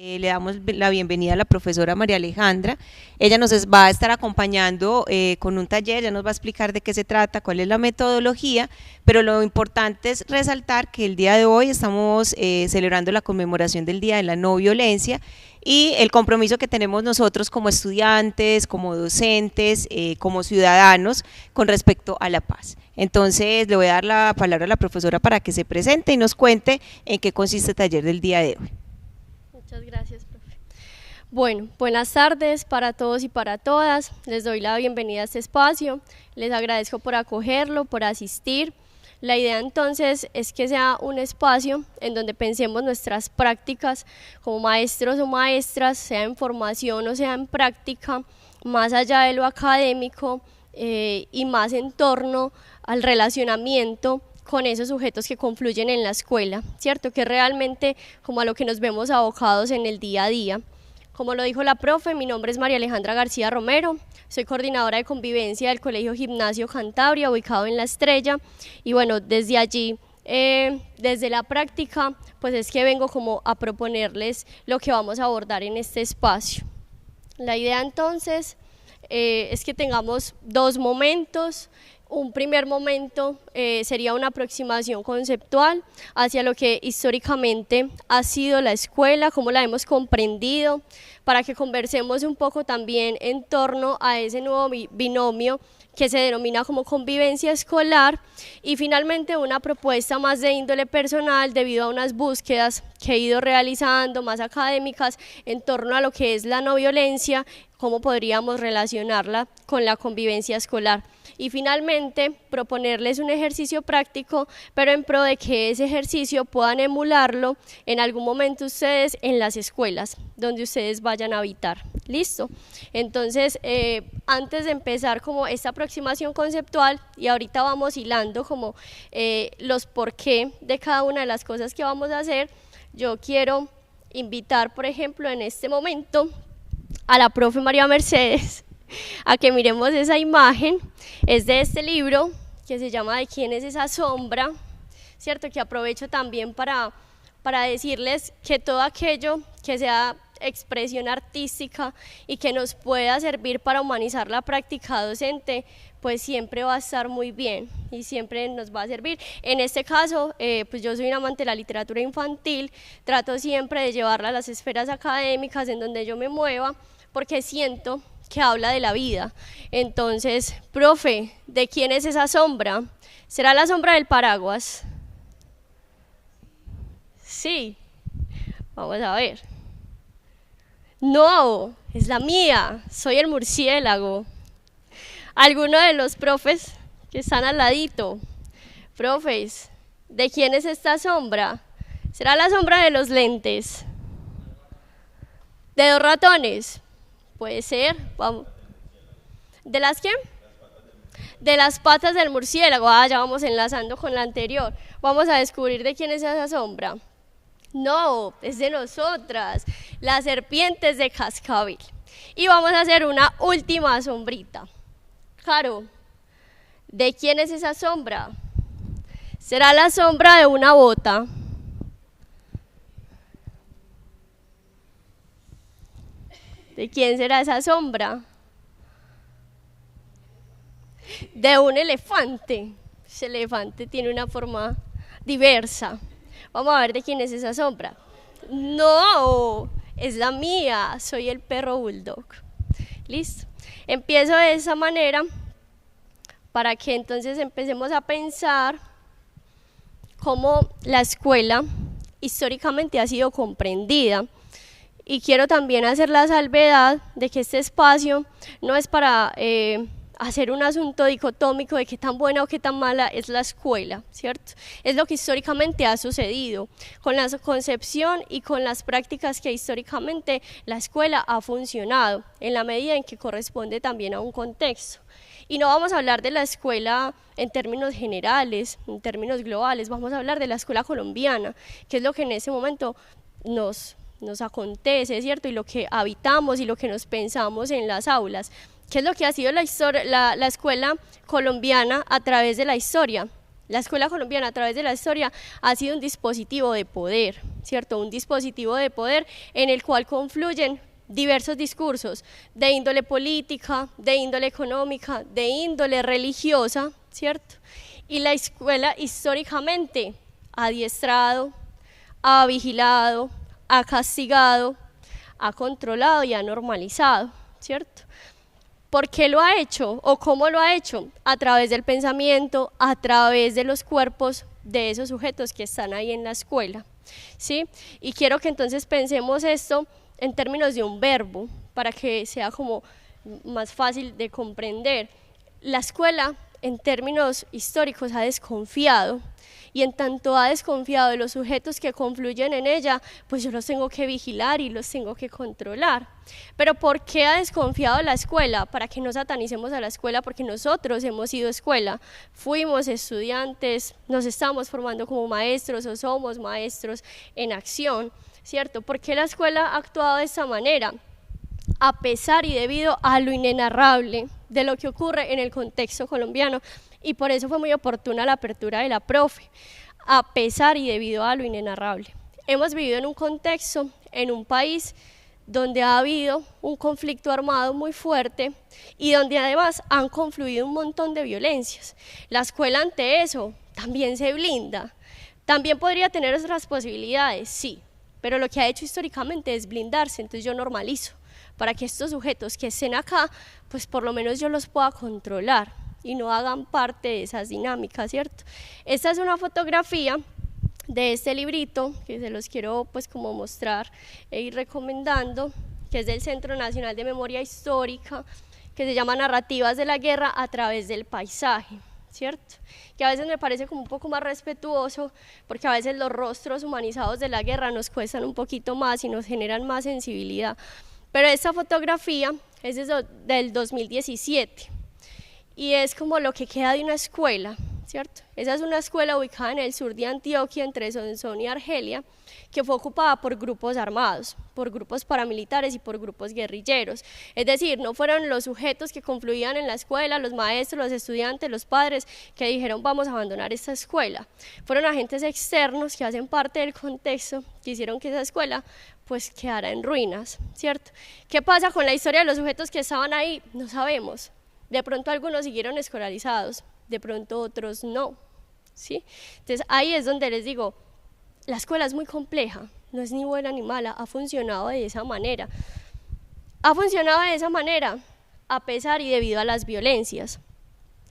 Le damos la bienvenida a la profesora María Alejandra. Ella va a estar acompañando con un taller, ya nos va a explicar de qué se trata, cuál es la metodología, pero lo importante es resaltar que el día de hoy estamos celebrando la conmemoración del Día de la No Violencia y el compromiso que tenemos nosotros como estudiantes, como docentes, como ciudadanos con respecto a la paz. Entonces le voy a dar la palabra a la profesora para que se presente y nos cuente en qué consiste el taller del día de hoy. Muchas gracias, profe. Bueno, buenas tardes para todos y para todas. Les doy la bienvenida a este espacio. Les agradezco por acogerlo, por asistir. La idea entonces es que sea un espacio en donde pensemos nuestras prácticas como maestros o maestras, sea en formación o sea en práctica, más allá de lo académico y más en torno al relacionamiento con esos sujetos que confluyen en la escuela, ¿cierto? Que realmente como a lo que nos vemos abocados en el día a día. Como lo dijo la profe, mi nombre es María Alejandra García Romero, soy coordinadora de convivencia del Colegio Gimnasio Cantabria, ubicado en La Estrella, y bueno, desde allí, desde la práctica, pues es que vengo como a proponerles lo que vamos a abordar en este espacio. La idea entonces es que tengamos dos momentos. Un primer momento sería una aproximación conceptual hacia lo que históricamente ha sido la escuela, cómo la hemos comprendido, para que conversemos un poco también en torno a ese nuevo binomio que se denomina como convivencia escolar, y finalmente una propuesta más de índole personal debido a unas búsquedas que he ido realizando más académicas en torno a lo que es la no violencia, cómo podríamos relacionarla con la convivencia escolar. Y finalmente proponerles un ejercicio práctico, pero en pro de que ese ejercicio puedan emularlo en algún momento ustedes en las escuelas donde ustedes vayan a habitar. ¿Listo? Entonces, antes de empezar como esta aproximación conceptual, y ahorita vamos hilando como los por qué de cada una de las cosas que vamos a hacer, yo quiero invitar, por ejemplo, en este momento a la profe María Mercedes a que miremos esa imagen. Es de este libro que se llama ¿De quién es esa sombra? ¿Cierto? Que aprovecho también para decirles que todo aquello que sea expresión artística y que nos pueda servir para humanizar la práctica docente, pues siempre va a estar muy bien y siempre nos va a servir. En este caso, pues yo soy un amante de la literatura infantil, trato siempre de llevarla a las esferas académicas en donde yo me mueva, porque siento que habla de la vida. Entonces, profe, ¿de quién es esa sombra? ¿Será la sombra del paraguas? Sí, vamos a ver. No, es la mía, soy el murciélago. ¿Alguno de los profes que están al ladito? Profes, ¿de quién es esta sombra? ¿Será la sombra de los lentes? ¿De dos ratones? Puede ser. Vamos. ¿De las qué? De las patas del murciélago. Ya vamos enlazando con la anterior. Vamos a descubrir de quién es esa sombra. No, es de nosotras, las serpientes de cascabel. Y vamos a hacer una última sombrita. Caro, ¿de quién es esa sombra? ¿Será la sombra de una bota? ¿De quién será esa sombra? De un elefante. Ese elefante tiene una forma diversa. Vamos a ver de quién es esa sombra. No, es la mía, soy el perro bulldog. Listo. Empiezo de esa manera para que entonces empecemos a pensar cómo la escuela históricamente ha sido comprendida. Y quiero también hacer la salvedad de que este espacio no es para hacer un asunto dicotómico de qué tan buena o qué tan mala es la escuela, ¿cierto? Es lo que históricamente ha sucedido con la concepción y con las prácticas que históricamente la escuela ha funcionado, en la medida en que corresponde también a un contexto. Y no vamos a hablar de la escuela en términos generales, en términos globales, vamos a hablar de la escuela colombiana, que es lo que en ese momento nos acontece, ¿cierto? Y lo que habitamos y lo que nos pensamos en las aulas. ¿Qué es lo que ha sido la escuela colombiana a través de la historia? La escuela colombiana a través de la historia ha sido un dispositivo de poder, ¿cierto? Un dispositivo de poder en el cual confluyen diversos discursos de índole política, de índole económica, de índole religiosa, ¿cierto? Y la escuela históricamente ha adiestrado, ha vigilado, ha castigado, ha controlado y ha normalizado, ¿cierto? ¿Por qué lo ha hecho o cómo lo ha hecho? A través del pensamiento, a través de los cuerpos de esos sujetos que están ahí en la escuela, ¿sí? Y quiero que entonces pensemos esto en términos de un verbo, para que sea como más fácil de comprender. La escuela, en términos históricos, ha desconfiado, y en tanto ha desconfiado de los sujetos que confluyen en ella, pues yo los tengo que vigilar y los tengo que controlar. Pero ¿por qué ha desconfiado de la escuela? Para que no satanicemos a la escuela, porque nosotros hemos sido escuela, fuimos estudiantes, nos estamos formando como maestros o somos maestros en acción, ¿cierto? ¿Por qué la escuela ha actuado de esta manera? A pesar y debido a lo inenarrable de lo que ocurre en el contexto colombiano, y por eso fue muy oportuna la apertura de la profe, a pesar y debido a lo inenarrable. Hemos vivido en un contexto, en un país donde ha habido un conflicto armado muy fuerte y donde además han confluido un montón de violencias. La escuela ante eso también se blinda, también podría tener otras posibilidades, sí, pero lo que ha hecho históricamente es blindarse, entonces yo normalizo, para que estos sujetos que estén acá, pues por lo menos yo los pueda controlar y no hagan parte de esas dinámicas, ¿cierto? Esta es una fotografía de este librito, que se los quiero pues como mostrar e ir recomendando, que es del Centro Nacional de Memoria Histórica, que se llama Narrativas de la Guerra a través del paisaje, ¿cierto? Que a veces me parece como un poco más respetuoso, porque a veces los rostros humanizados de la guerra nos cuestan un poquito más y nos generan más sensibilidad. Pero esta fotografía es del 2017 y es como lo que queda de una escuela, ¿cierto? Esa es una escuela ubicada en el sur de Antioquia, entre Sonsón y Argelia, que fue ocupada por grupos armados, por grupos paramilitares y por grupos guerrilleros. Es decir, no fueron los sujetos que confluían en la escuela, los maestros, los estudiantes, los padres, que dijeron vamos a abandonar esta escuela. Fueron agentes externos que hacen parte del contexto, que hicieron que esa escuela pues quedara en ruinas, ¿cierto? ¿Qué pasa con la historia de los sujetos que estaban ahí? No sabemos. De pronto algunos siguieron escolarizados, de pronto otros no, ¿sí? Entonces ahí es donde les digo, la escuela es muy compleja, no es ni buena ni mala, ha funcionado de esa manera. Ha funcionado de esa manera a pesar y debido a las violencias.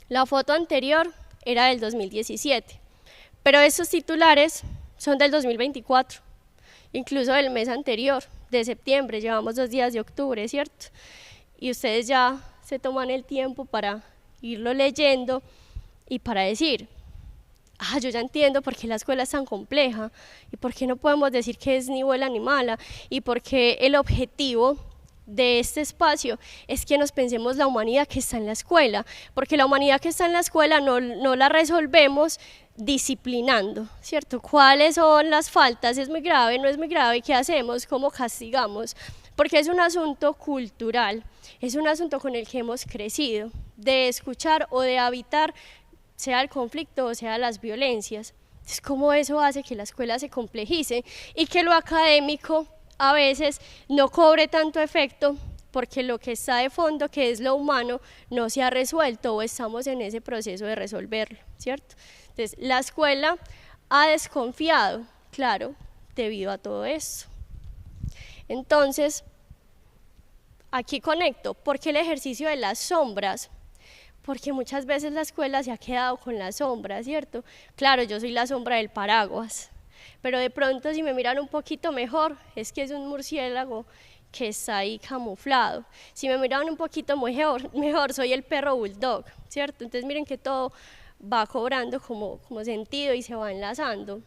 La foto anterior era del 2017, pero estos titulares son del 2024, incluso del mes anterior, de septiembre, llevamos 2 días de octubre, ¿cierto? Y ustedes ya se toman el tiempo para irlo leyendo y para decir, yo ya entiendo por qué la escuela es tan compleja y por qué no podemos decir que es ni buena ni mala y por qué el objetivo de este espacio es que nos pensemos la humanidad que está en la escuela, porque la humanidad que está en la escuela no la resolvemos disciplinando, ¿cierto? ¿Cuáles son las faltas? ¿Es muy grave? ¿No es muy grave? ¿Qué hacemos? ¿Cómo castigamos? Porque es un asunto cultural, es un asunto con el que hemos crecido, de escuchar o de habitar, sea el conflicto o sea las violencias. Es como eso hace que la escuela se complejice y que lo académico a veces no cobre tanto efecto porque lo que está de fondo, que es lo humano, no se ha resuelto o estamos en ese proceso de resolverlo, ¿cierto? Entonces, la escuela ha desconfiado, claro, debido a todo esto. Entonces, aquí conecto, ¿por qué el ejercicio de las sombras? Porque muchas veces la escuela se ha quedado con la sombra, ¿cierto? Claro, yo soy la sombra del paraguas, pero de pronto si me miran un poquito mejor, es que es un murciélago que está ahí camuflado. Si me miran un poquito mejor soy el perro bulldog, ¿cierto? Entonces miren que todo va cobrando como sentido y se va enlazando.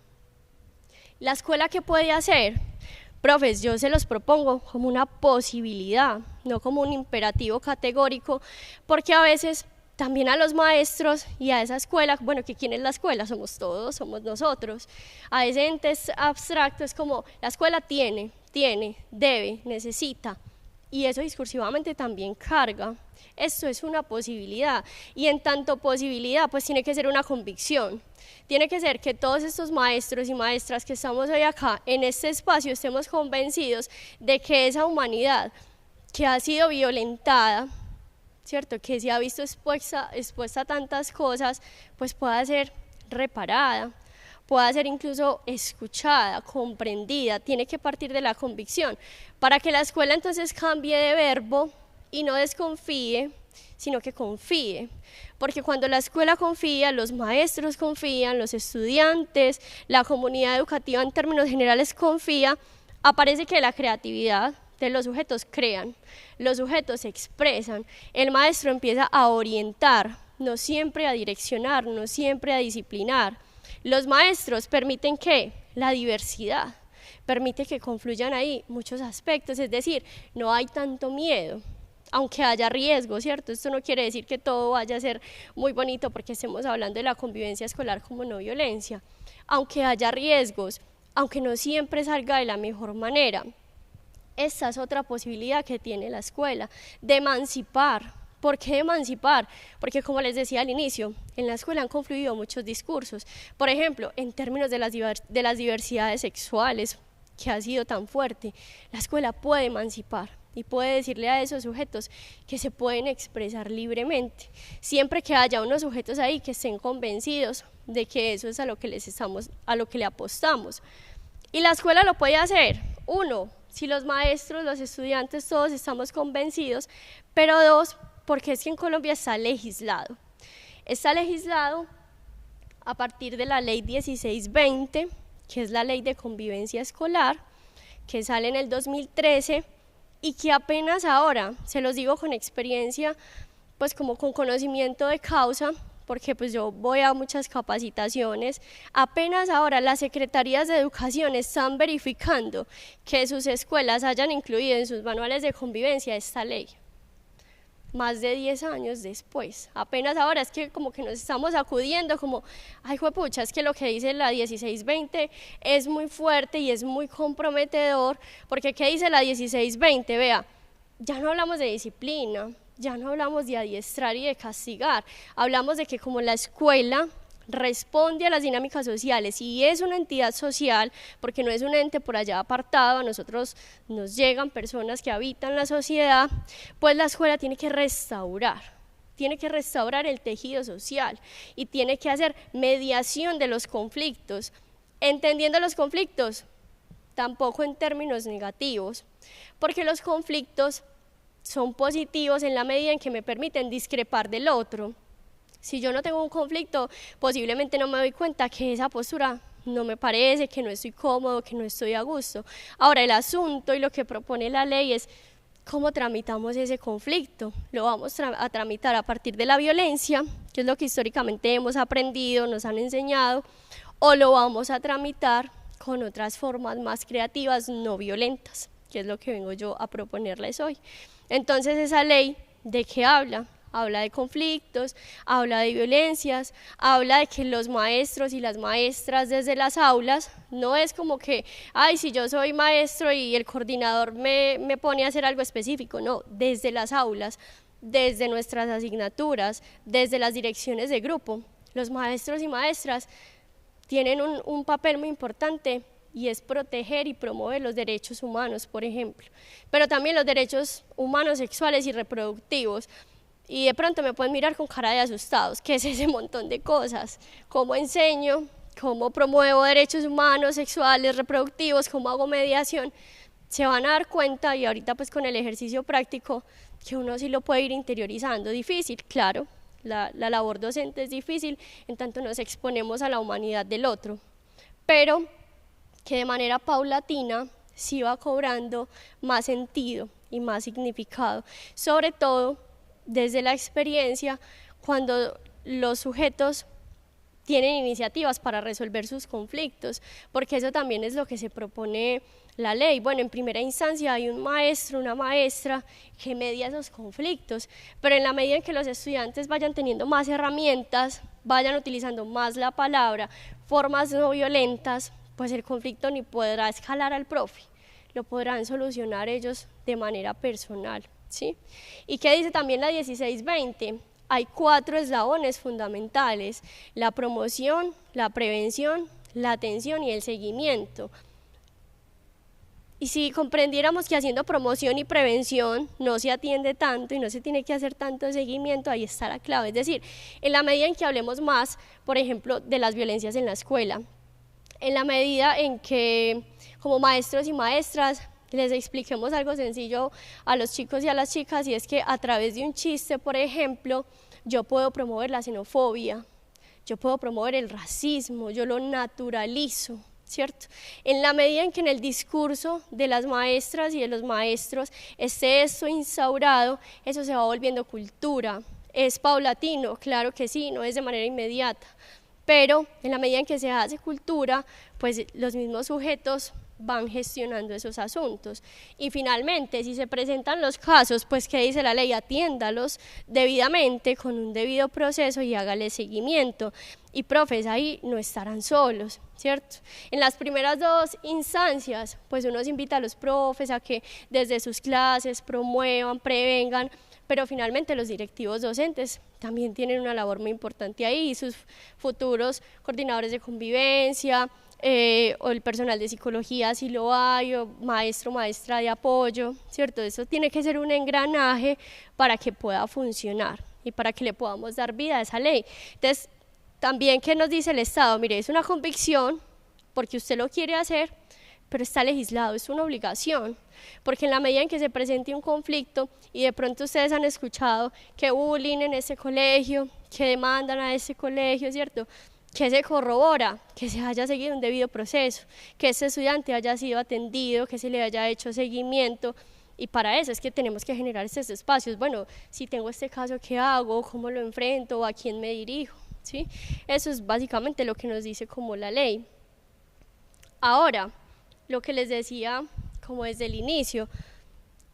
¿La escuela qué puede hacer? Profes, yo se los propongo como una posibilidad, no como un imperativo categórico, porque a veces también a los maestros y a esa escuela, bueno, que ¿quién es la escuela? Somos todos, somos nosotros. A ese ente abstracto es como la escuela tiene, debe, necesita, y eso discursivamente también carga. Esto es una posibilidad, y en tanto posibilidad pues tiene que ser una convicción. Tiene que ser que todos estos maestros y maestras que estamos hoy acá en este espacio estemos convencidos de que esa humanidad que ha sido violentada, ¿cierto?, que se ha visto expuesta a tantas cosas, pues pueda ser reparada, pueda ser incluso escuchada, comprendida. Tiene que partir de la convicción, para que la escuela entonces cambie de verbo y no desconfíe, sino que confíe. Porque cuando la escuela confía, los maestros confían, los estudiantes, la comunidad educativa en términos generales confía, aparece que la creatividad de los sujetos crean, los sujetos se expresan, el maestro empieza a orientar, no siempre a direccionar, no siempre a disciplinar. Los maestros permiten que la diversidad, permite que confluyan ahí muchos aspectos, es decir, no hay tanto miedo, aunque haya riesgo, ¿cierto? Esto no quiere decir que todo vaya a ser muy bonito porque estemos hablando de la convivencia escolar como no violencia, aunque haya riesgos, aunque no siempre salga de la mejor manera. Esta es otra posibilidad que tiene la escuela, de emancipar. ¿Por qué emancipar? Porque como les decía al inicio, en la escuela han confluido muchos discursos. Por ejemplo, en términos de las diversidades sexuales, que ha sido tan fuerte, la escuela puede emancipar y puede decirle a esos sujetos que se pueden expresar libremente, siempre que haya unos sujetos ahí que estén convencidos de que eso es a lo que le apostamos. Y la escuela lo puede hacer, uno, si los maestros, los estudiantes, todos estamos convencidos, pero dos, porque es que en Colombia está legislado a partir de la ley 1620, que es la ley de convivencia escolar, que sale en el 2013 y que apenas ahora, se los digo con experiencia, pues como con conocimiento de causa, porque pues yo voy a muchas capacitaciones, apenas ahora las secretarías de educación están verificando que sus escuelas hayan incluido en sus manuales de convivencia esta ley. Más de 10 años después, apenas ahora es que como que nos estamos acudiendo como, ay juepucha, es que lo que dice la 1620 es muy fuerte y es muy comprometedor, porque ¿qué dice la 1620? Vea, ya no hablamos de disciplina, ya no hablamos de adiestrar y de castigar, hablamos de que como la escuela responde a las dinámicas sociales y es una entidad social, porque no es un ente por allá apartado, a nosotros nos llegan personas que habitan la sociedad, pues la escuela tiene que restaurar el tejido social y tiene que hacer mediación de los conflictos, entendiendo los conflictos tampoco en términos negativos, porque los conflictos son positivos en la medida en que me permiten discrepar del otro. Si yo no tengo un conflicto, posiblemente no me doy cuenta que esa postura no me parece, que no estoy cómodo, que no estoy a gusto. Ahora, el asunto y lo que propone la ley es cómo tramitamos ese conflicto. Lo vamos a tramitar a partir de la violencia, que es lo que históricamente hemos aprendido, nos han enseñado, o lo vamos a tramitar con otras formas más creativas, no violentas, que es lo que vengo yo a proponerles hoy. Entonces, esa ley, ¿de qué habla? Habla de conflictos, habla de violencias, habla de que los maestros y las maestras desde las aulas, no es como que, ay, si yo soy maestro y el coordinador me pone a hacer algo específico, no, desde las aulas, desde nuestras asignaturas, desde las direcciones de grupo, los maestros y maestras tienen un papel muy importante y es proteger y promover los derechos humanos, por ejemplo, pero también los derechos humanos sexuales y reproductivos. Y de pronto me pueden mirar con cara de asustados, ¿qué es ese montón de cosas? ¿Cómo enseño? ¿Cómo promuevo derechos humanos, sexuales, reproductivos? ¿Cómo hago mediación? Se van a dar cuenta, y ahorita pues con el ejercicio práctico, que uno sí lo puede ir interiorizando. Difícil, claro, la labor docente es difícil, en tanto nos exponemos a la humanidad del otro, pero que de manera paulatina sí va cobrando más sentido y más significado, sobre todo desde la experiencia, cuando los sujetos tienen iniciativas para resolver sus conflictos, porque eso también es lo que se propone la ley. Bueno, en primera instancia hay un maestro, una maestra que media esos conflictos, pero en la medida en que los estudiantes vayan teniendo más herramientas, vayan utilizando más la palabra, formas no violentas, pues el conflicto ni podrá escalar al profe, lo podrán solucionar ellos de manera personal, ¿sí? ¿Y qué dice también la 1620? Hay 4 eslabones fundamentales: la promoción, la prevención, la atención y el seguimiento. Y si comprendiéramos que haciendo promoción y prevención no se atiende tanto y no se tiene que hacer tanto seguimiento, ahí está la clave. Es decir, en la medida en que hablemos más, por ejemplo, de las violencias en la escuela, en la medida en que como maestros y maestras les expliquemos algo sencillo a los chicos y a las chicas, y es que a través de un chiste, por ejemplo, yo puedo promover la xenofobia, yo puedo promover el racismo, yo lo naturalizo, ¿cierto? En la medida en que en el discurso de las maestras y de los maestros esté esto instaurado, eso se va volviendo cultura. ¿Es paulatino? Claro que sí, no es de manera inmediata, pero en la medida en que se hace cultura, pues los mismos sujetos van gestionando esos asuntos. Y finalmente, si se presentan los casos, pues ¿qué dice la ley? Atiéndalos debidamente, con un debido proceso, y hágale seguimiento. Y profes, ahí no estarán solos, ¿cierto? En las primeras 2 instancias, pues uno invita a los profes a que desde sus clases promuevan, prevengan, pero finalmente los directivos docentes también tienen una labor muy importante ahí, y sus futuros coordinadores de convivencia, o el personal de psicología si lo hay, o maestro, maestra de apoyo, ¿cierto? Eso tiene que ser un engranaje para que pueda funcionar y para que le podamos dar vida a esa ley. Entonces, también, ¿qué nos dice el Estado? Mire, es una convicción porque usted lo quiere hacer, pero está legislado, es una obligación, porque en la medida en que se presente un conflicto, y de pronto ustedes han escuchado que bullying en ese colegio, que demandan a ese colegio, ¿cierto?, que se corrobora, que se haya seguido un debido proceso, que ese estudiante haya sido atendido, que se le haya hecho seguimiento, y para eso es que tenemos que generar estos espacios. Bueno, si tengo este caso, ¿qué hago? ¿Cómo lo enfrento? ¿A quién me dirijo? ¿Sí? Eso es básicamente lo que nos dice como la ley. Ahora, lo que les decía como desde el inicio,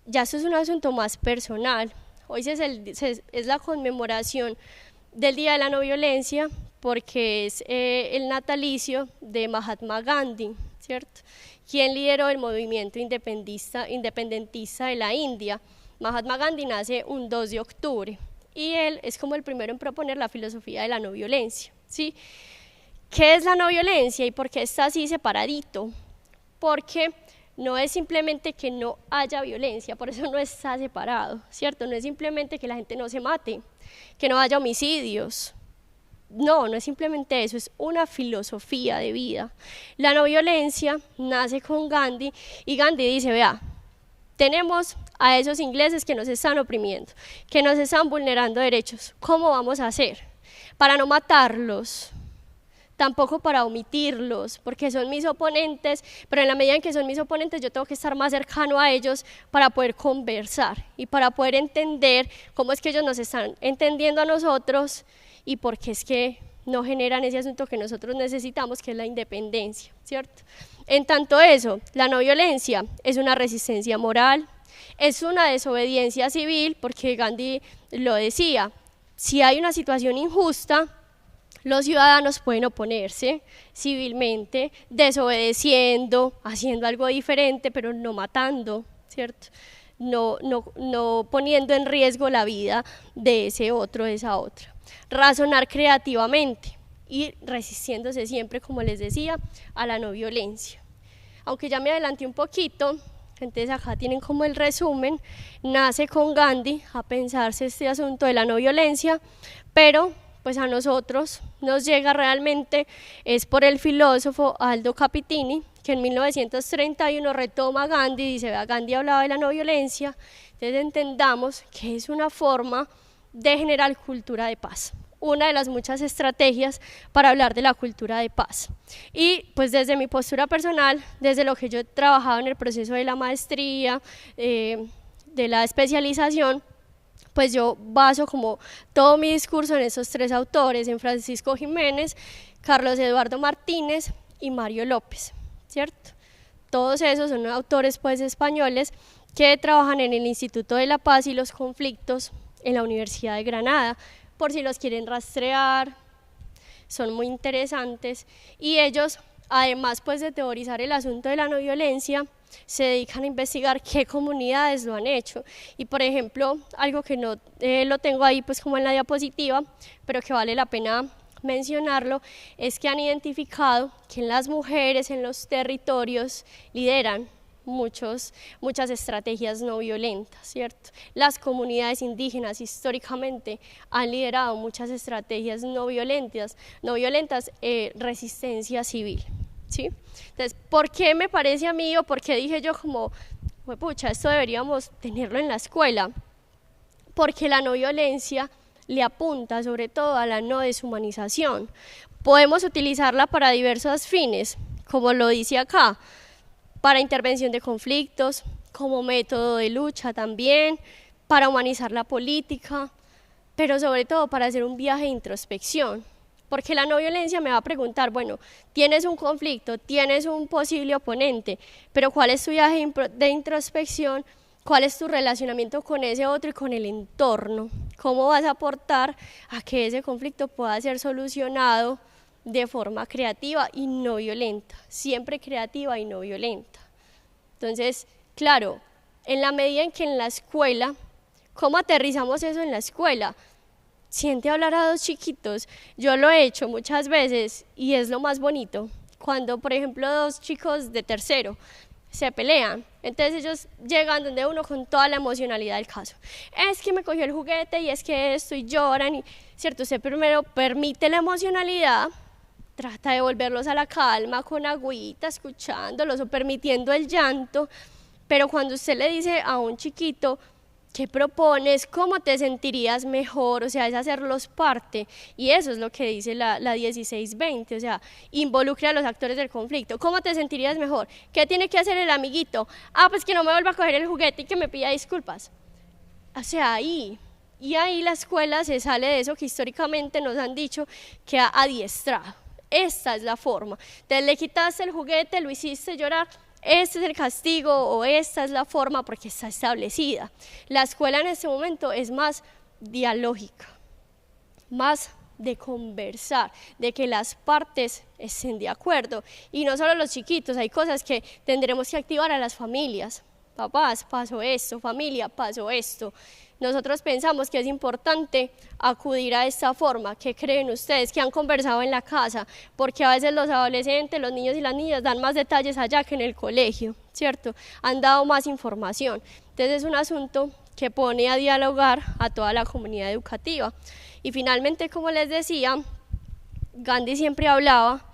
ya esto es un asunto más personal. Hoy es la conmemoración del Día de la No Violencia, porque es el natalicio de Mahatma Gandhi, ¿cierto?, quien lideró el movimiento independentista de la India. Mahatma Gandhi nace un 2 de octubre y él es como el primero en proponer la filosofía de la no violencia, ¿sí? ¿Qué es la no violencia y por qué está así separadito? Porque no es simplemente que no haya violencia, por eso no está separado, ¿cierto? No es simplemente que la gente no se mate, que no haya homicidios. No, no es simplemente eso, es una filosofía de vida. La no violencia nace con Gandhi, y Gandhi dice, vea, tenemos a esos ingleses que nos están oprimiendo, que nos están vulnerando derechos. ¿Cómo vamos a hacer? Para no matarlos, tampoco para omitirlos, porque son mis oponentes, pero en la medida en que son mis oponentes yo tengo que estar más cercano a ellos para poder conversar y para poder entender cómo es que ellos nos están entendiendo a nosotros y por qué es que no generan ese asunto que nosotros necesitamos, que es la independencia, ¿cierto? En tanto eso, la no violencia es una resistencia moral, es una desobediencia civil, porque Gandhi lo decía, si hay una situación injusta, los ciudadanos pueden oponerse civilmente, desobedeciendo, haciendo algo diferente, pero no matando, ¿cierto? No poniendo en riesgo la vida de ese otro, de esa otra. Razonar creativamente y resistiéndose siempre, como les decía, a la no violencia. Aunque ya me adelanté un poquito, entonces acá tienen como el resumen. Nace con Gandhi a pensarse este asunto de la no violencia, pero pues a nosotros nos llega realmente es por el filósofo Aldo Capitini, que en 1931 retoma a Gandhi y dice, vea, Gandhi hablaba de la no violencia, entonces entendamos que es una forma de generar cultura de paz, una de las muchas estrategias para hablar de la cultura de paz. Y pues desde mi postura personal, desde lo que yo he trabajado en el proceso de la maestría, de la especialización, pues yo baso como todo mi discurso en esos 3 autores, en Francisco Jiménez, Carlos Eduardo Martínez y Mario López, ¿cierto? Todos esos son autores pues españoles que trabajan en el Instituto de la Paz y los Conflictos en la Universidad de Granada, por si los quieren rastrear, son muy interesantes, y ellos además pues de teorizar el asunto de la no violencia, se dedican a investigar qué comunidades lo han hecho. Y por ejemplo, algo que no lo tengo ahí pues como en la diapositiva, pero que vale la pena mencionarlo, es que han identificado que las mujeres en los territorios lideran muchas estrategias no violentas, ¿cierto? Las comunidades indígenas históricamente han liderado muchas estrategias no violentas, resistencia civil, ¿sí? Entonces, ¿por qué me parece a mí o por qué dije yo como, pucha, esto deberíamos tenerlo en la escuela? Porque la no violencia le apunta sobre todo a la no deshumanización. Podemos utilizarla para diversos fines, como lo dice acá, para intervención de conflictos, como método de lucha también, para humanizar la política, pero sobre todo para hacer un viaje de introspección. Porque la no violencia me va a preguntar, bueno, tienes un conflicto, tienes un posible oponente, pero ¿cuál es tu viaje de introspección? ¿Cuál es tu relacionamiento con ese otro y con el entorno? ¿Cómo vas a aportar a que ese conflicto pueda ser solucionado de forma creativa y no violenta? Siempre creativa y no violenta. Entonces, claro, en la medida en que en la escuela, ¿cómo aterrizamos eso en la escuela? Siente hablar a dos chiquitos. Yo lo he hecho muchas veces y es lo más bonito. Cuando, por ejemplo, dos chicos de tercero se pelean, entonces ellos llegan donde uno con toda la emocionalidad del caso. Es que me cogió el juguete y es que esto y lloran, y, ¿cierto? Usted primero permite la emocionalidad, trata de volverlos a la calma con agüita, escuchándolos o permitiendo el llanto, pero cuando usted le dice a un chiquito, ¿qué propones? ¿Cómo te sentirías mejor? O sea, es hacerlos parte, y eso es lo que dice la 1620, o sea, involucre a los actores del conflicto. ¿Cómo te sentirías mejor? ¿Qué tiene que hacer el amiguito? Pues que no me vuelva a coger el juguete y que me pida disculpas. O sea, ahí la escuela se sale de eso que históricamente nos han dicho que ha adiestrado. Esta es la forma. Te le quitaste el juguete, lo hiciste llorar, este es el castigo o esta es la forma porque está establecida. La escuela en este momento es más dialógica, más de conversar, de que las partes estén de acuerdo, y no solo los chiquitos, hay cosas que tendremos que activar a las familias. Papás, pasó esto, familia, pasó esto. Nosotros pensamos que es importante acudir a esta forma. ¿Qué creen ustedes? ¿Que han conversado en la casa? Porque a veces los adolescentes, los niños y las niñas dan más detalles allá que en el colegio, ¿cierto? Han dado más información. Entonces es un asunto que pone a dialogar a toda la comunidad educativa. Y finalmente, como les decía, Gandhi siempre hablaba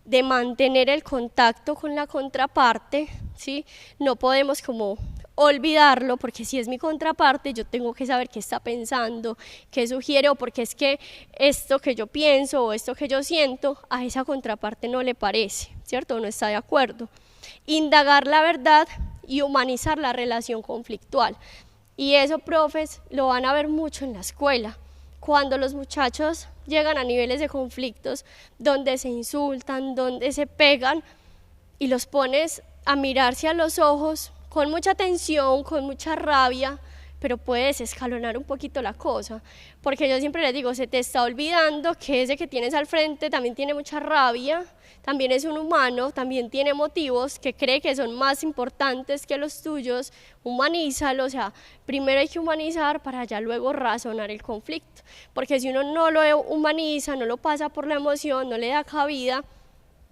de mantener el contacto con la contraparte, ¿sí? No podemos como olvidarlo, porque si es mi contraparte yo tengo que saber qué está pensando, qué sugiere, o porque es que esto que yo pienso o esto que yo siento a esa contraparte no le parece, ¿cierto? No está de acuerdo. Indagar la verdad y humanizar la relación conflictual, y eso, profes, lo van a ver mucho en la escuela. Cuando los muchachos llegan a niveles de conflictos donde se insultan, donde se pegan, y los pones a mirarse a los ojos con mucha tensión, con mucha rabia, pero puedes escalonar un poquito la cosa, porque yo siempre les digo, se te está olvidando que ese que tienes al frente también tiene mucha rabia, también es un humano, también tiene motivos que cree que son más importantes que los tuyos. Humanízalo, o sea, primero hay que humanizar para ya luego razonar el conflicto, porque si uno no lo humaniza, no lo pasa por la emoción, no le da cabida,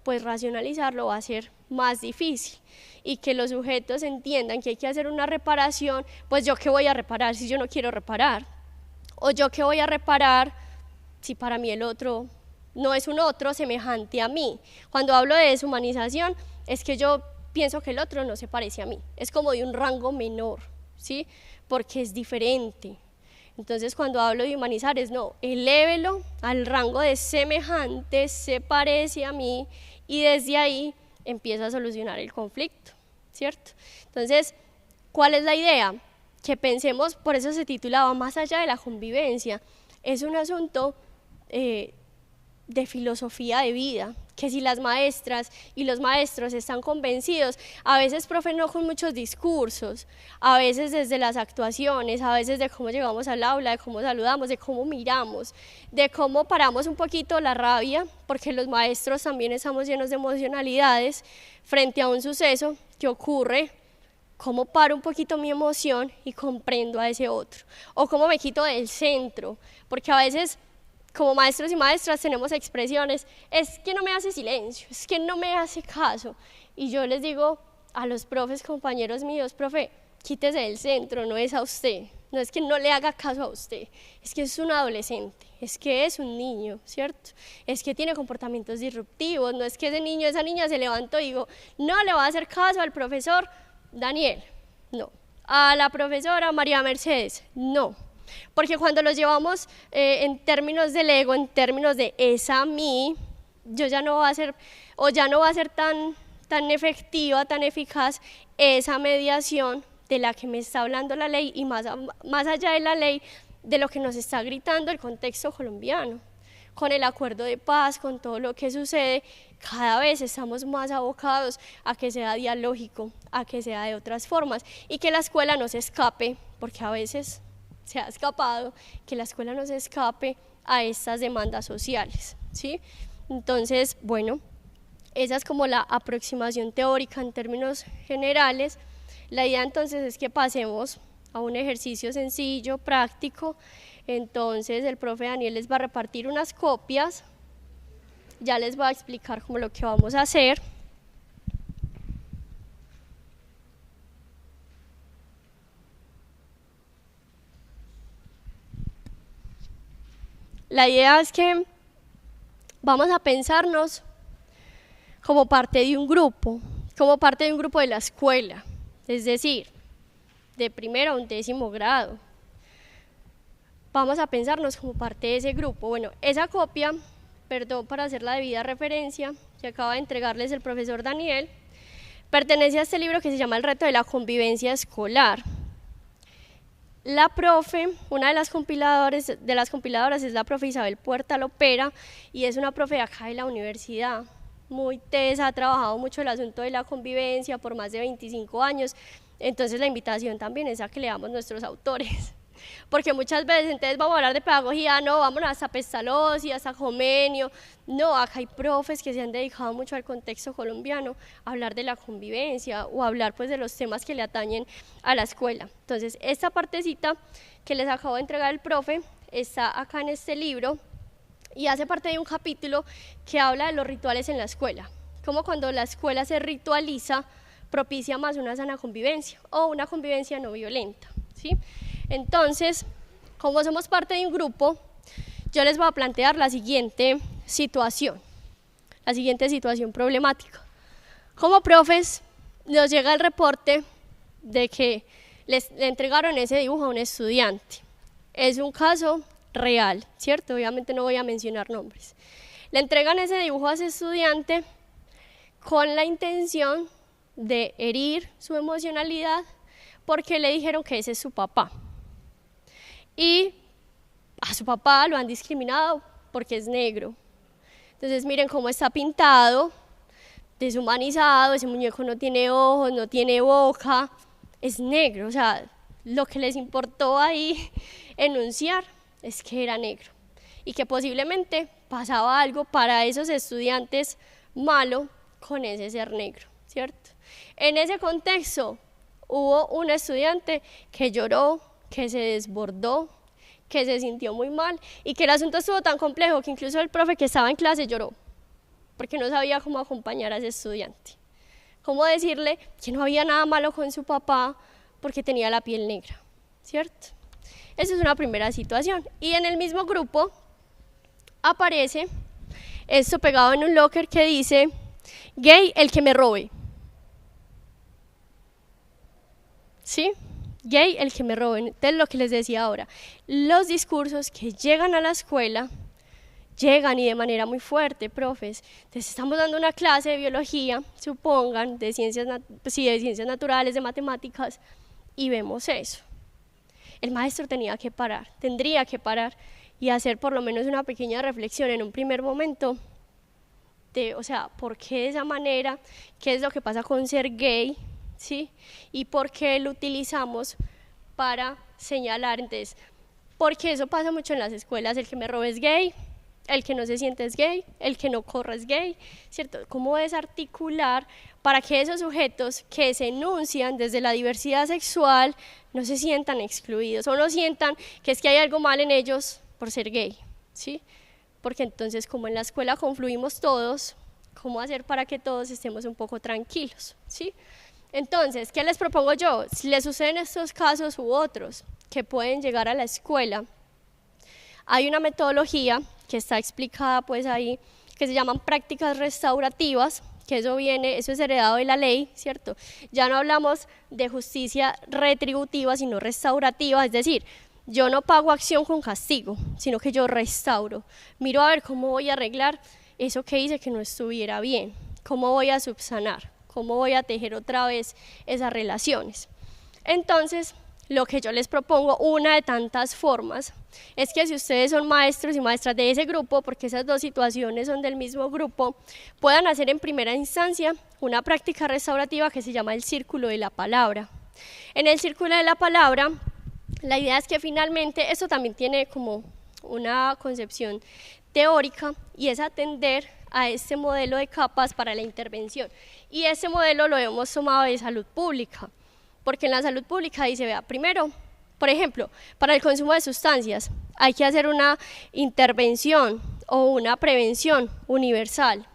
pues racionalizarlo va a ser más difícil. Y que los sujetos entiendan que hay que hacer una reparación, pues yo qué voy a reparar si yo no quiero reparar, o yo qué voy a reparar si para mí el otro no es un otro semejante a mí. Cuando hablo de deshumanización es que yo pienso que el otro no se parece a mí, es como de un rango menor, ¿sí? Porque es diferente. Entonces cuando hablo de humanizar es no, elévelo al rango de semejante, se parece a mí, y desde ahí empieza a solucionar el conflicto, ¿cierto? Entonces, ¿cuál es la idea? Que pensemos, por eso se titulaba Más allá de la convivencia, es un asunto de filosofía de vida, que si las maestras y los maestros están convencidos, a veces, profe, no con muchos discursos, a veces desde las actuaciones, a veces de cómo llegamos al aula, de cómo saludamos, de cómo miramos, de cómo paramos un poquito la rabia, porque los maestros también estamos llenos de emocionalidades frente a un suceso que ocurre, cómo paro un poquito mi emoción y comprendo a ese otro, o cómo me quito del centro, porque a veces como maestros y maestras tenemos expresiones, es que no me hace silencio, es que no me hace caso, y yo les digo a los profes, compañeros míos, profe, quítese del centro, no es a usted, no es que no le haga caso a usted, es que es un adolescente, es que es un niño, ¿cierto? Es que tiene comportamientos disruptivos, no es que ese niño, esa niña se levantó y digo, no le va a hacer caso al profesor Daniel, no, a la profesora María Mercedes, no. Porque cuando los llevamos en términos del ego, en términos de es a mí, yo ya no va a ser, o ya no va a ser tan efectiva, tan eficaz esa mediación de la que me está hablando la ley y más allá de la ley, de lo que nos está gritando el contexto colombiano. Con el acuerdo de paz, con todo lo que sucede, cada vez estamos más abocados a que sea dialógico, a que sea de otras formas y que la escuela no se escape, porque a veces se ha escapado, que la escuela no se escape a estas demandas sociales, ¿sí? Entonces, bueno, esa es como la aproximación teórica en términos generales. La idea entonces es que pasemos a un ejercicio sencillo, práctico. Entonces el profe Daniel les va a repartir unas copias, ya les va a explicar como lo que vamos a hacer. La idea es que vamos a pensarnos como parte de un grupo de la escuela, es decir, de primero a 11º grado. Vamos a pensarnos como parte de ese grupo. Bueno, esa copia, perdón por hacer la debida referencia, que acaba de entregarles el profesor Daniel, pertenece a este libro que se llama El reto de la convivencia escolar. La profe, una de las compiladoras es la profe Isabel Puerta Lopera y es una profe de acá de la universidad, muy tesa, ha trabajado mucho el asunto de la convivencia por más de 25 años, entonces la invitación también es a que leamos nuestros autores, porque muchas veces entonces vamos a hablar de pedagogía, no, vámonos hasta Pestalozzi, hasta Comenio, no, acá hay profes que se han dedicado mucho al contexto colombiano, a hablar de la convivencia o a hablar pues de los temas que le atañen a la escuela. Entonces esta partecita que les acabo de entregar el profe está acá en este libro y hace parte de un capítulo que habla de los rituales en la escuela, como cuando la escuela se ritualiza propicia más una sana convivencia o una convivencia no violenta, ¿sí? Entonces, como somos parte de un grupo, yo les voy a plantear la siguiente situación problemática. Como profes, nos llega el reporte de que le entregaron ese dibujo a un estudiante. Es un caso real, ¿cierto? Obviamente no voy a mencionar nombres. Le entregan ese dibujo a ese estudiante con la intención de herir su emocionalidad porque le dijeron que ese es su papá. Y a su papá lo han discriminado porque es negro. Entonces miren cómo está pintado, deshumanizado, ese muñeco no tiene ojos, no tiene boca, es negro. O sea, lo que les importó ahí enunciar es que era negro y que posiblemente pasaba algo para esos estudiantes malo con ese ser negro, ¿cierto? En ese contexto hubo un estudiante que lloró, que se desbordó, que se sintió muy mal y que el asunto estuvo tan complejo que incluso el profe que estaba en clase lloró porque no sabía cómo acompañar a ese estudiante, cómo decirle que no había nada malo con su papá porque tenía la piel negra, ¿cierto? Esa es una primera situación. Y en el mismo grupo aparece esto pegado en un locker que dice: gay el que me robe. ¿Sí? Gay el que me robe. Entonces lo que les decía ahora, los discursos que llegan a la escuela llegan y de manera muy fuerte, profes. Entonces estamos dando una clase de biología, supongan, de ciencias naturales, de matemáticas, y vemos eso. El maestro tendría que parar y hacer por lo menos una pequeña reflexión en un primer momento o sea, ¿por qué de esa manera? ¿Qué es lo que pasa con ser gay? ¿Sí? ¿Y por qué lo utilizamos para señalar? Entonces, porque eso pasa mucho en las escuelas, el que me robe es gay, el que no se siente es gay, el que no corre es gay, ¿cierto? ¿Cómo desarticular para que esos sujetos que se enuncian desde la diversidad sexual no se sientan excluidos o no sientan que es que hay algo mal en ellos por ser gay, ¿sí? Porque entonces, como en la escuela confluimos todos, ¿cómo hacer para que todos estemos un poco tranquilos, ¿sí? Entonces, ¿qué les propongo yo? Si les suceden estos casos u otros que pueden llegar a la escuela, hay una metodología que está explicada pues ahí, que se llaman prácticas restaurativas, que eso es heredado de la ley, ¿cierto? Ya no hablamos de justicia retributiva, sino restaurativa, es decir, yo no pago acción con castigo, sino que yo restauro. Miro a ver cómo voy a arreglar eso que hice que no estuviera bien, cómo voy a subsanar, cómo voy a tejer otra vez esas relaciones. Entonces, lo que yo les propongo, una de tantas formas, es que si ustedes son maestros y maestras de ese grupo, porque esas dos situaciones son del mismo grupo, puedan hacer en primera instancia una práctica restaurativa que se llama el círculo de la palabra. En el círculo de la palabra, la idea es que finalmente, esto también tiene como una concepción teórica y es atender a este modelo de capas para la intervención. Y ese modelo lo hemos tomado de salud pública, porque en la salud pública dice, vea, primero, por ejemplo, para el consumo de sustancias hay que hacer una intervención o una prevención universal.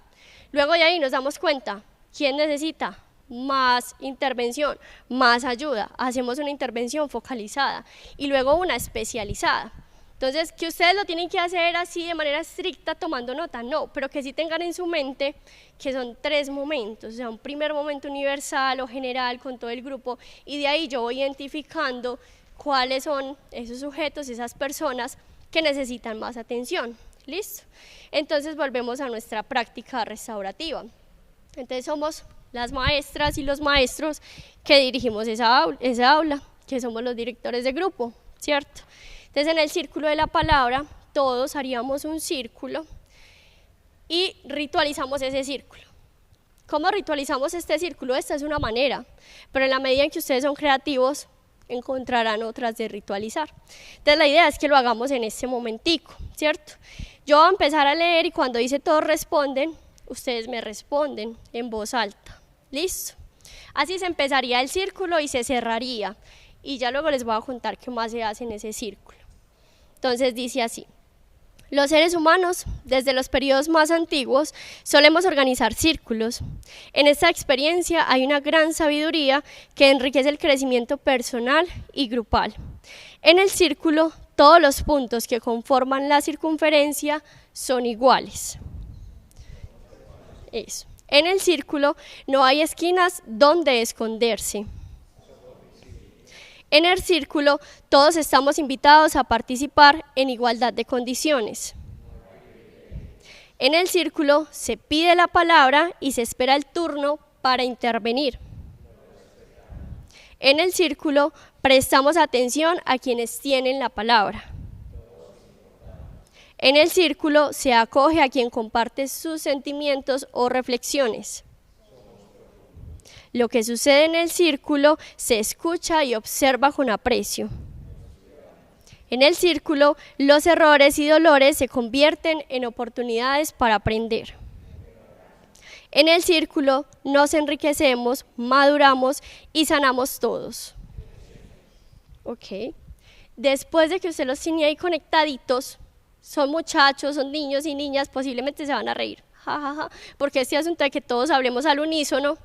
Luego de ahí nos damos cuenta, ¿quién necesita más intervención, más ayuda? Hacemos una intervención focalizada y luego una especializada. Entonces, que ustedes lo tienen que hacer así de manera estricta tomando nota, no, pero que sí tengan en su mente que son 3 momentos, o sea, un primer momento universal o general con todo el grupo y de ahí yo voy identificando cuáles son esos sujetos, esas personas que necesitan más atención. ¿Listo? Entonces volvemos a nuestra práctica restaurativa. Entonces somos las maestras y los maestros que dirigimos esa aula, que somos los directores de grupo, ¿cierto? Entonces en el círculo de la palabra todos haríamos un círculo y ritualizamos ese círculo. ¿Cómo ritualizamos este círculo? Esta es una manera, pero en la medida en que ustedes son creativos encontrarán otras de ritualizar. Entonces la idea es que lo hagamos en este momentico, ¿cierto? Yo voy a empezar a leer y cuando dice todos responden, ustedes me responden en voz alta. ¿Listo? Así se empezaría el círculo y se cerraría. Y ya luego les voy a contar qué más se hace en ese círculo. Entonces dice así: los seres humanos, desde los periodos más antiguos, solemos organizar círculos. En esta experiencia hay una gran sabiduría que enriquece el crecimiento personal y grupal. En el círculo, todos los puntos que conforman la circunferencia son iguales. Eso. En el círculo no hay esquinas donde esconderse. En el círculo, todos estamos invitados a participar en igualdad de condiciones. En el círculo se pide la palabra y se espera el turno para intervenir. En el círculo prestamos atención a quienes tienen la palabra. En el círculo se acoge a quien comparte sus sentimientos o reflexiones. Lo que sucede en el círculo se escucha y observa con aprecio. En el círculo, los errores y dolores se convierten en oportunidades para aprender. En el círculo nos enriquecemos, maduramos y sanamos todos. Ok. Después de que usted los tiene ahí conectaditos, son muchachos, son niños y niñas, posiblemente se van a reír. Ja, ja, ja, porque este asunto de que todos hablemos al unísono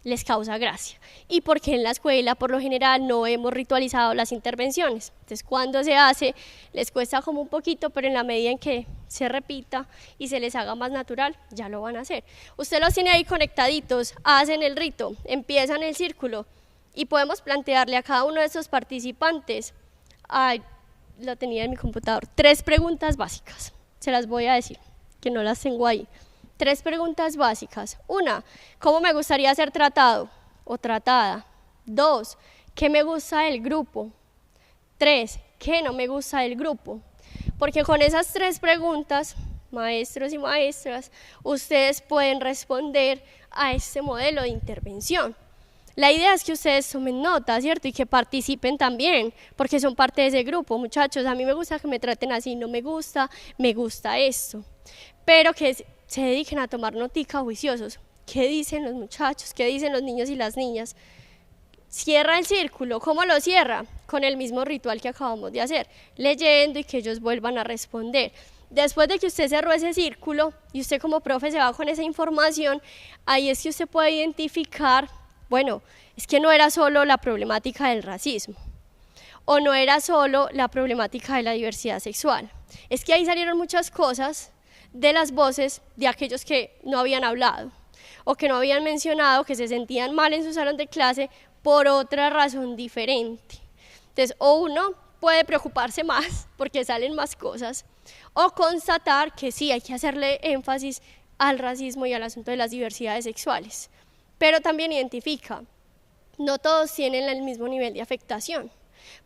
les causa gracia. Y porque en la escuela, por lo general, no hemos ritualizado las intervenciones. Entonces, cuando se hace, les cuesta como un poquito, pero en la medida en que se repita y se les haga más natural, ya lo van a hacer. Usted los tiene ahí conectaditos, hacen el rito, empiezan el círculo y podemos plantearle a cada uno de esos participantes, lo tenía en mi computador, 3 preguntas básicas. Se las voy a decir, que no las tengo ahí. 3 preguntas básicas. 1, ¿cómo me gustaría ser tratado o tratada? 2, ¿qué me gusta del grupo? 3, ¿qué no me gusta del grupo? Porque con esas 3 preguntas maestros y maestras, ustedes pueden responder a este modelo de intervención. La idea es que ustedes tomen nota, ¿cierto? Y que participen también, porque son parte de ese grupo. Muchachos, a mí me gusta que me traten así, no me gusta esto. Pero que se dediquen a tomar notica juiciosos. ¿Qué dicen los muchachos? ¿Qué dicen los niños y las niñas? Cierra el círculo. ¿Cómo lo cierra? Con el mismo ritual que acabamos de hacer, leyendo y que ellos vuelvan a responder. Después de que usted cerró ese círculo y usted como profe se va con esa información, ahí es que usted puede identificar, bueno, es que no era solo la problemática del racismo, o no era solo la problemática de la diversidad sexual, es que ahí salieron muchas cosas de las voces de aquellos que no habían hablado, o que no habían mencionado, que se sentían mal en su salón de clase por otra razón diferente. Entonces, o uno puede preocuparse más porque salen más cosas, o constatar que sí, hay que hacerle énfasis al racismo y al asunto de las diversidades sexuales. Pero también identifica, no todos tienen el mismo nivel de afectación,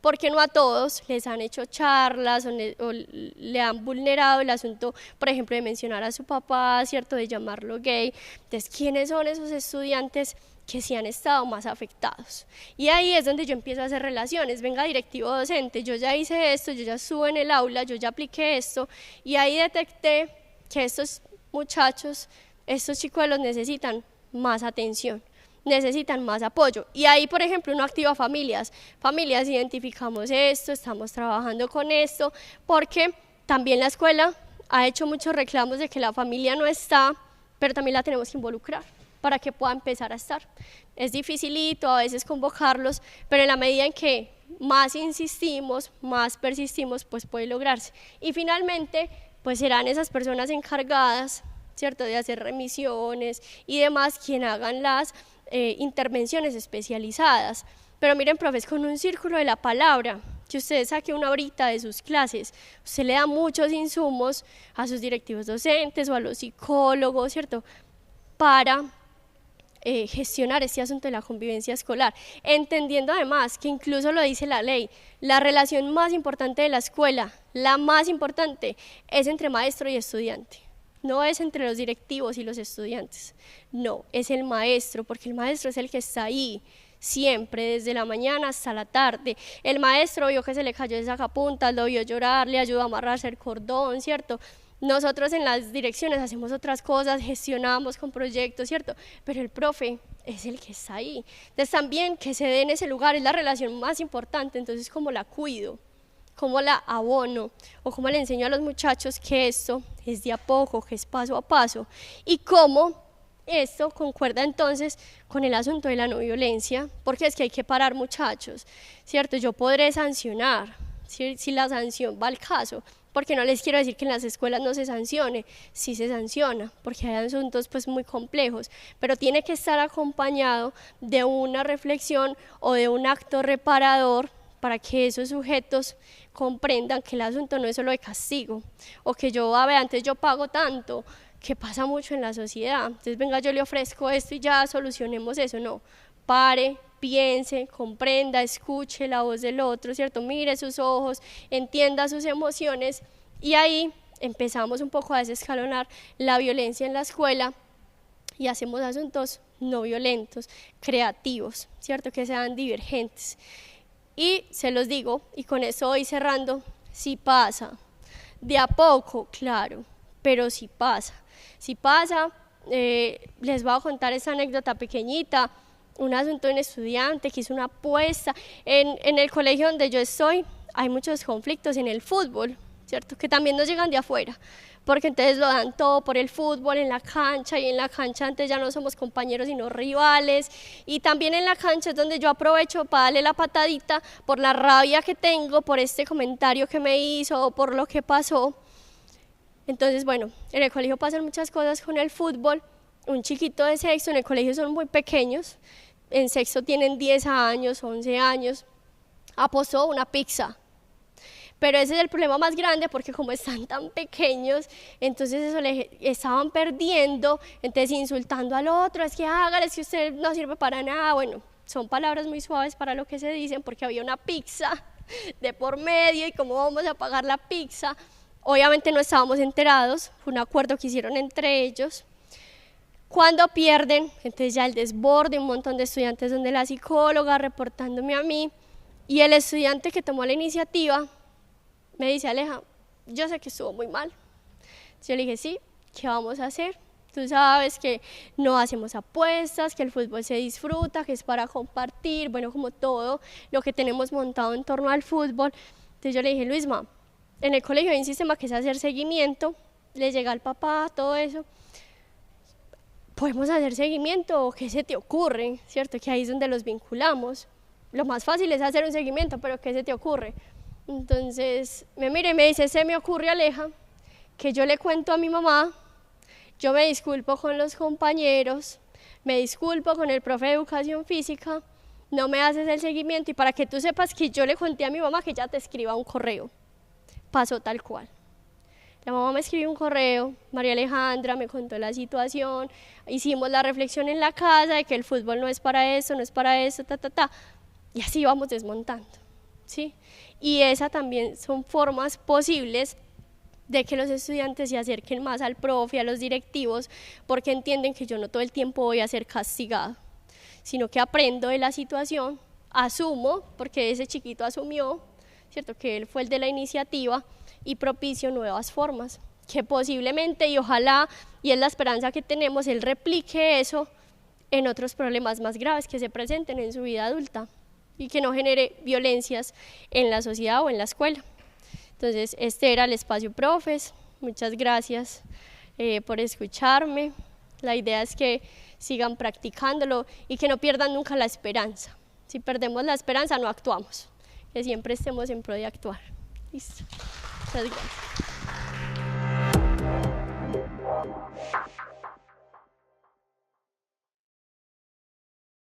porque no a todos les han hecho charlas o le han vulnerado el asunto, por ejemplo, de mencionar a su papá, ¿cierto?, de llamarlo gay. Entonces, ¿quiénes son esos estudiantes que sí han estado más afectados? Y ahí es donde yo empiezo a hacer relaciones. Venga, directivo docente, yo ya hice esto, yo ya estuve en el aula, yo ya apliqué esto, y ahí detecté que estos muchachos, estos chicuelos necesitan más atención, necesitan más apoyo. Y ahí, por ejemplo, uno activa familias, identificamos esto, estamos trabajando con esto, porque también la escuela ha hecho muchos reclamos de que la familia no está, pero también la tenemos que involucrar para que pueda empezar a estar. Es dificilito a veces convocarlos, pero en la medida en que más insistimos, más persistimos, pues puede lograrse. Y finalmente, pues serán esas personas encargadas, ¿cierto?, de hacer remisiones y demás, quien hagan las intervenciones especializadas. Pero miren, profes, con un círculo de la palabra, que usted saque una horita de sus clases, usted le da muchos insumos a sus directivos docentes o a los psicólogos, ¿cierto?, para gestionar este asunto de la convivencia escolar, entendiendo además que incluso lo dice la ley, la relación más importante de la escuela, la más importante, es entre maestro y estudiante. No es entre los directivos y los estudiantes, no, es el maestro, porque el maestro es el que está ahí siempre, desde la mañana hasta la tarde. El maestro vio que se le cayó el sacapuntas, lo vio llorar, le ayudó a amarrarse el cordón, ¿cierto? Nosotros en las direcciones hacemos otras cosas, gestionamos con proyectos, ¿cierto? Pero el profe es el que está ahí. Entonces también que se dé en ese lugar es la relación más importante. Entonces, ¿cómo la cuido? ¿Cómo la abono? ¿O cómo le enseño a los muchachos que esto es de a poco, que es paso a paso? Y cómo esto concuerda entonces con el asunto de la no violencia, porque es que hay que parar, muchachos, ¿cierto? Yo podré sancionar, si la sanción va al caso, porque no les quiero decir que en las escuelas no se sancione, sí se sanciona, porque hay asuntos pues muy complejos, pero tiene que estar acompañado de una reflexión o de un acto reparador para que esos sujetos comprendan que el asunto no es solo de castigo, o que yo, a ver, antes yo pago tanto, que pasa mucho en la sociedad, entonces venga, yo le ofrezco esto y ya solucionemos eso. No, pare, piense, comprenda, escuche la voz del otro, ¿cierto? Mire sus ojos, entienda sus emociones, y ahí empezamos un poco a desescalonar la violencia en la escuela y hacemos asuntos no violentos, creativos, ¿cierto? Que sean divergentes. Y se los digo, y con eso voy cerrando, sí pasa, de a poco, claro, pero sí pasa. Si pasa, les voy a contar esa anécdota pequeñita, un asunto de un estudiante que hizo una apuesta. En el colegio donde yo estoy hay muchos conflictos en el fútbol, ¿cierto? Que también nos llegan de afuera, porque entonces lo dan todo por el fútbol en la cancha, y en la cancha antes ya no somos compañeros sino rivales, y también en la cancha es donde yo aprovecho para darle la patadita por la rabia que tengo, por este comentario que me hizo o por lo que pasó. Entonces, bueno, en el colegio pasan muchas cosas con el fútbol. Un chiquito de sexto, en el colegio son muy pequeños, en sexto tienen 10 años, 11 años, apostó una pizza. Pero ese es el problema más grande, porque como están tan pequeños, entonces eso le estaban perdiendo, entonces insultando al otro, es que hágale, es que usted no sirve para nada. Bueno, son palabras muy suaves para lo que se dicen, porque había una pizza de por medio y cómo vamos a pagar la pizza. Obviamente no estábamos enterados, fue un acuerdo que hicieron entre ellos. Cuando pierden, entonces ya el desborde, un montón de estudiantes donde la psicóloga reportándome a mí, y el estudiante que tomó la iniciativa me dice: Aleja, yo sé que estuvo muy mal. Yo le dije: sí, ¿qué vamos a hacer? Tú sabes que no hacemos apuestas, que el fútbol se disfruta, que es para compartir, bueno, como todo lo que tenemos montado en torno al fútbol. Entonces yo le dije: Luisma, en el colegio hay un sistema que es hacer seguimiento, le llega al papá, todo eso. ¿Podemos hacer seguimiento o qué se te ocurre? ¿Cierto? Que ahí es donde los vinculamos. Lo más fácil es hacer un seguimiento, pero ¿qué se te ocurre? Entonces me mira y me dice: se me ocurre, Aleja, que yo le cuento a mi mamá, yo me disculpo con los compañeros, me disculpo con el profe de educación física, no me haces el seguimiento, y para que tú sepas que yo le conté a mi mamá que ella te escriba un correo. Pasó tal cual. La mamá me escribió un correo, María Alejandra me contó la situación, hicimos la reflexión en la casa de que el fútbol no es para eso, no es para eso, y así vamos desmontando, ¿sí? Y esa también son formas posibles de que los estudiantes se acerquen más al profe, a los directivos, porque entienden que yo no todo el tiempo voy a ser castigado, sino que aprendo de la situación, asumo, porque ese chiquito asumió, ¿cierto?, que él fue el de la iniciativa, y propicio nuevas formas, que posiblemente y ojalá, y es la esperanza que tenemos, él replique eso en otros problemas más graves que se presenten en su vida adulta y que no genere violencias en la sociedad o en la escuela. Entonces, este era el espacio Profes. Muchas gracias por escucharme. La idea es que sigan practicándolo y que no pierdan nunca la esperanza. Si perdemos la esperanza, no actuamos, que siempre estemos en pro de actuar. Listo. Muchas gracias.